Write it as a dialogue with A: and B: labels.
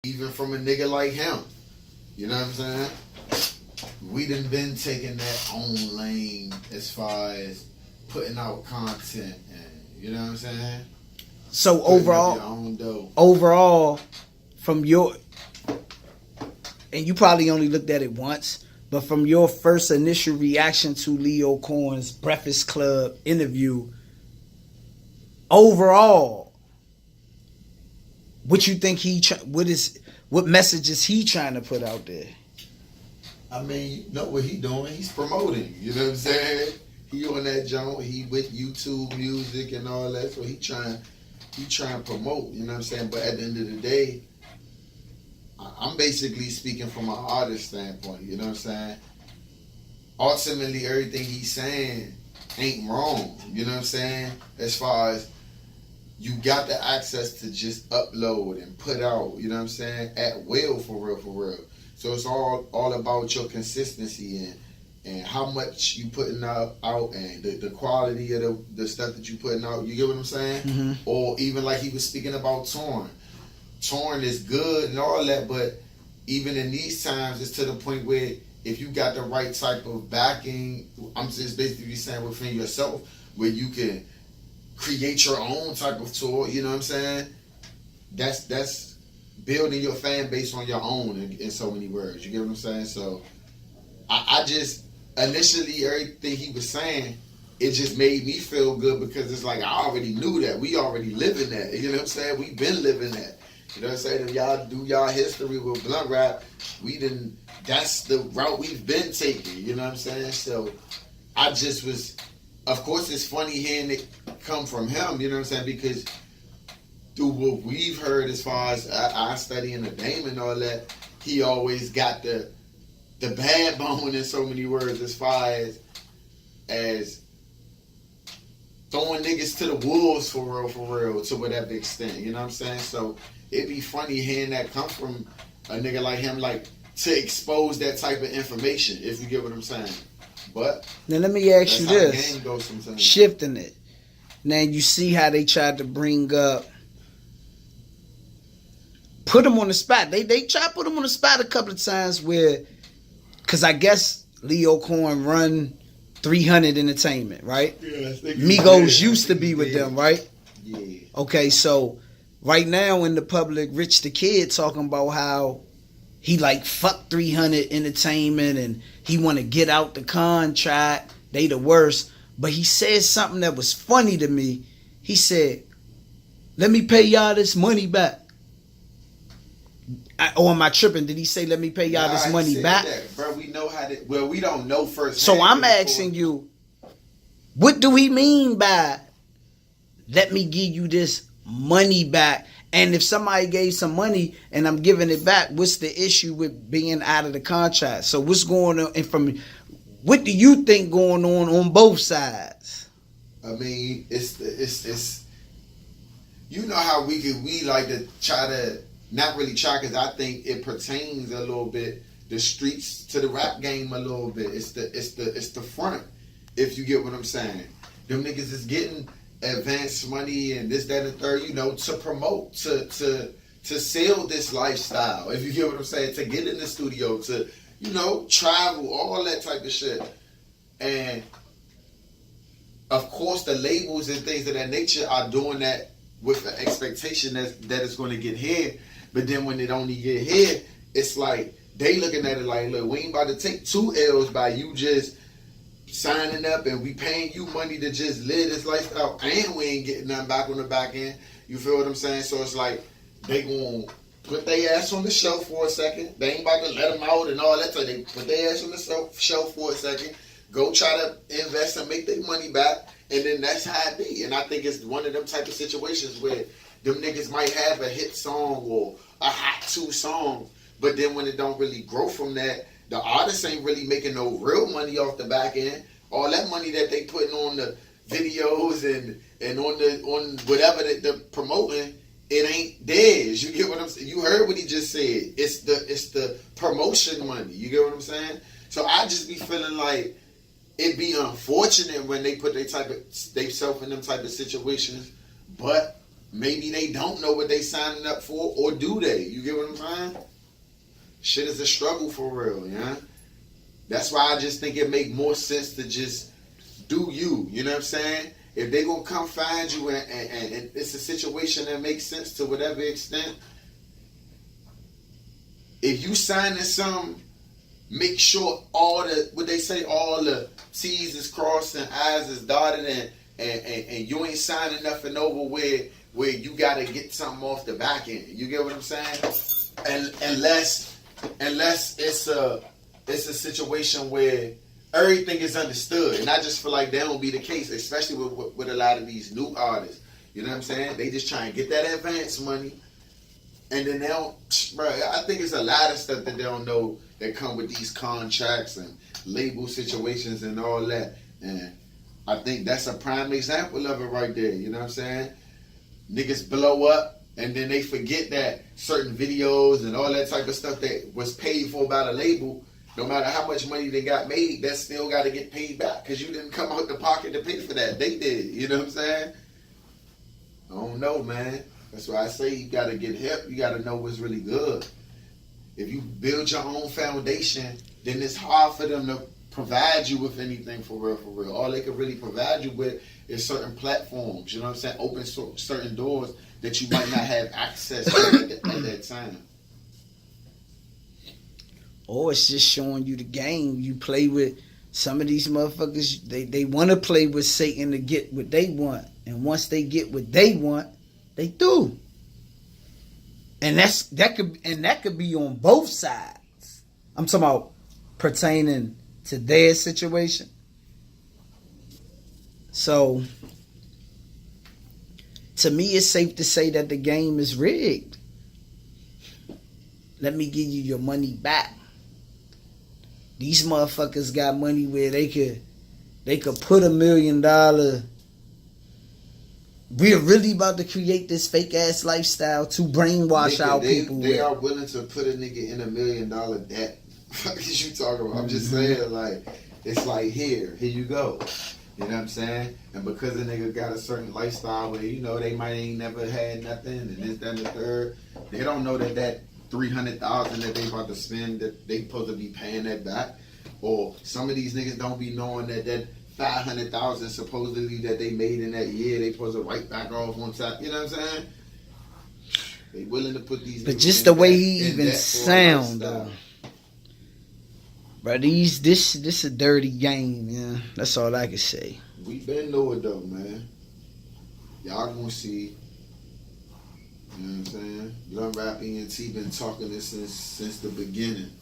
A: even from a nigga like him. You know what I'm saying? We done been taking that own lane as far as putting out content, and you know what I'm saying?
B: So
A: overall,
B: from your, and you probably only looked at it once, but from your first initial reaction to LyoR Cohen's Breakfast Club interview, overall, what you think what message is he trying to put out there?
A: I mean, you know what he doing? He's promoting. You know what I'm saying? He on that joint. He with YouTube music and all that. So he trying to promote. You know what I'm saying? But at the end of the day, I'm basically speaking from an artist standpoint. You know what I'm saying? Ultimately, everything he's saying ain't wrong. You know what I'm saying? As far as you got the access to just upload and put out. You know what I'm saying? At will, for real, for real. So it's all about your consistency and how much you putting out and the quality of the stuff that you putting out. You get what I'm saying?
B: Mm-hmm.
A: Or even like he was speaking about touring. Touring is good and all that, but even in these times, it's to the point where if you got the right type of backing, I'm just basically saying within yourself, where you can create your own type of tour. You know what I'm saying? That's building your fan base on your own in so many words. You get what I'm saying? So I just initially everything he was saying, it just made me feel good because it's like I already knew that. We already live in that. You know what I'm saying? We've been living that. You know what I'm saying? If y'all do y'all history with blunt rap, that's the route we've been taking. You know what I'm saying? So I just was, of course it's funny hearing it come from him, you know what I'm saying? Because through what we've heard as far as I study in the game and all that, he always got the bad bone in so many words as far as throwing niggas to the wolves for real, to whatever extent, you know what I'm saying? So it'd be funny hearing that come from a nigga like him, like to expose that type of information, if you get what I'm saying. But
B: now let me ask you this,
A: the game goes sometimes.
B: Shifting it. Now you see how they tried to bring up, put him on the spot. They tried to put him on the spot a couple of times where, because I guess LyoR Cohen run 300 Entertainment, right?
A: Yeah,
B: Migos used to be with them, right?
A: Yeah.
B: Okay, so right now in the public, Rich the Kid talking about how he like fuck 300 Entertainment and he want to get out the contract. They the worst. But he said something that was funny to me. He said, "Let me pay y'all this money back." Or am I tripping? Did he say, "Let me pay y'all this money back"?
A: That, bro, we know how to. Well, we don't know first.
B: So I'm asking you, what do he mean by "let me give you this money back"? And if somebody gave some money and I'm giving it back, what's the issue with being out of the contract? So what's going on? And what do you think going on both sides?
A: I mean, it's you know how we like to try to not really try, because I think it pertains a little bit the streets to the rap game a little bit. It's the front, if you get what I'm saying. Them niggas is getting advance money and this, that, and the third, you know, to promote, to sell this lifestyle, if you get what I'm saying, to get in the studio, to, you know, travel, all that type of shit. And of course the labels and things of that nature are doing that with the expectation that it's going to get here. But then when it only get here, it's like they looking at it like, look, we ain't about to take 2 L's by you just signing up and we paying you money to just live this lifestyle and we ain't getting nothing back on the back end. You feel what I'm saying? So it's like they gonna put their ass on the shelf for a second. They ain't about to let them out and all that. So they put their ass on the shelf for a second, go try to invest and make their money back, and then that's how it be. And I think it's one of them type of situations where them niggas might have a hit song or a hot 2 songs, but then when it don't really grow from that, the artists ain't really making no real money off the back end. All that money that they putting on the videos and on whatever they're promoting, it ain't theirs. You get what I'm saying? You heard what he just said. It's the promotion money. You get what I'm saying? So I just be feeling like it'd be unfortunate when they put they self in them type of situations, but maybe they don't know what they signing up for, or do they? You get what I'm saying? Shit is a struggle for real, yeah. That's why I just think it make more sense to just do you. You know what I'm saying? If they gonna come find you and it's a situation that makes sense to whatever extent, if you signing something, make sure all the T's is crossed and I's is dotted, and you ain't signing nothing over where you gotta get something off the back end. You get what I'm saying? And unless it's a situation where everything is understood, and I just feel like that don't be the case, especially with a lot of these new artists. You know what I'm saying? They just try and get that advance money, and then they don't. Bro, I think it's a lot of stuff that they don't know that come with these contracts and label situations and all that. And I think that's a prime example of it right there. You know what I'm saying? Niggas blow up, and then they forget that certain videos and all that type of stuff that was paid for by the label, no matter how much money they got made, that still got to get paid back because you didn't come out the pocket to pay for that. They did. You know what I'm saying? I don't know, man. That's why I say you got to get hip. You got to know what's really good. If you build your own foundation, then it's hard for them to provide you with anything for real, for real. All they can really provide you with is certain platforms. You know what I'm saying? Open certain doors that you might not have access to at that time.
B: Or it's just showing you the game. You play with some of these motherfuckers, they want to play with Satan to get what they want. And once they get what they want, they do. And that could be on both sides. I'm talking about pertaining to their situation. So to me, it's safe to say that the game is rigged. Let me give you your money back. These motherfuckers got money where they could put $1 million. We're really about to create this fake ass lifestyle to brainwash our people.
A: They are willing to put a nigga in $1 million debt. What is you talking about? I'm just saying, like, it's like here you go. You know what I'm saying? And because a nigga got a certain lifestyle where, you know, they might ain't never had nothing and this, that, and the third, they don't know that $300,000 that they about to spend, that they supposed to be paying that back. Or some of these niggas don't be knowing that $500,000 supposedly that they made in that year, they supposed to write back off on top. You know what I'm saying? They willing to put these.
B: But just the way he even sound, though. Bro, this a dirty game, yeah. That's all I can say.
A: We been know it though, man. Y'all gonna see. You know what I'm saying? BluntRapENT been talking this since the beginning.